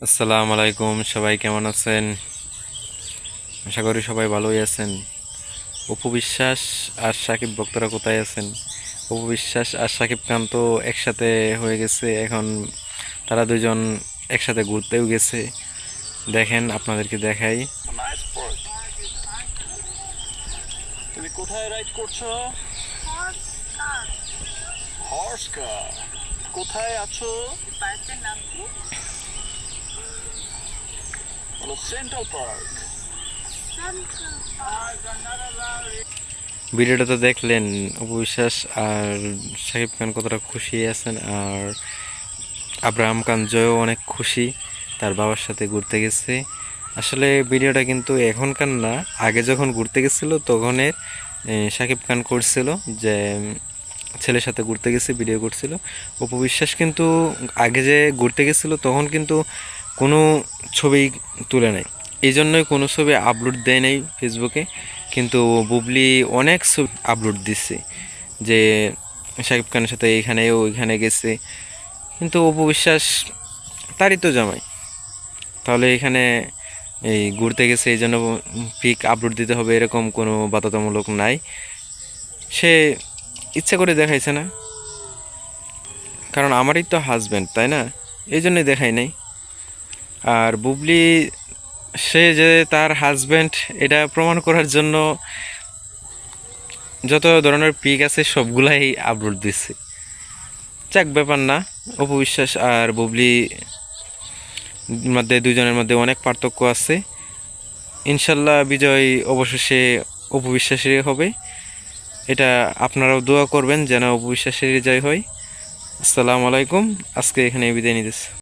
আসসালামু আলাইকুম, সবাই কেমন আছেন? আশা করি সবাই ভালোই আছেন। অপু বিশ্বাস আর সাকিব ভক্তরা কোথায় আছেন? অপু বিশ্বাস আর সাকিব খান তো একসাথে হয়ে গেছে এখন। তারা দুজন একসাথে ঘুরতেও গেছে। দেখেন, আপনাদেরকে দেখাই। তুমি কোথায় রাইড করছো? হর্স কার। কোথায় আছো? পার্কের নাম কি? বলো সেন্ট্রাল পার্ক। Central park. ভিডিওটা তো দেখলেন, অপু বিশ্বাস আর সাকিব খান কতটা খুশি আছেন, আর আব্রাহাম খান জয়ও অনেক খুশি, তার বাবার সাথে ঘুরতে গেছে। আসলে ভিডিওটা কিন্তু এখনকার না, আগে যখন ঘুরতে গেছিল তখনের সাকিব খান করছিল যে ছেলের সাথে ঘুরতে গেছে, ভিডিও করছিল। অপু বিশ্বাস কিন্তু আগে যে ঘুরতে গেছিল তখন কিন্তু কোনো ছবি তুলে নাই, এই জন্যই কোনো ছবি আপলোড দেয় নাই ফেসবুকে। কিন্তু বুবলি অনেক ছবি আপলোড দিচ্ছে যে শাকিব খানের সাথে এইখানে ওইখানে গেছে। কিন্তু অপু বিশ্বাস তারই তো জামাই, তাহলে এখানে এই ঘুরতে গেছে এই জন্য পিক আপলোড দিতে হবে এরকম কোনো বাধ্যতামূলক নাই। সে ইচ্ছা করে দেখাইছে না, কারণ আমারই তো হাজব্যান্ড, তাই না? এই জন্যই দেখাই নাই। আর বুবলি, সে যে তার হাজব্যান্ড এটা প্রমাণ করার জন্য যত ধরনের পিক আছে সবগুলাই আপলোড দিচ্ছে। যাক, ব্যাপার না। অপু বিশ্বাস আর বুবলি মধ্যে, দুজনের মধ্যে অনেক পার্থক্য আছে। ইনশাল্লাহ বিজয় অবশেষে অপু বিশ্বাসেরই হবে। এটা আপনারাও দোয়া করবেন যেন অপু বিশ্বাসেরই জয় হয়। আসসালামু আলাইকুম। আজকে এখানে বিদায় নিতেছি।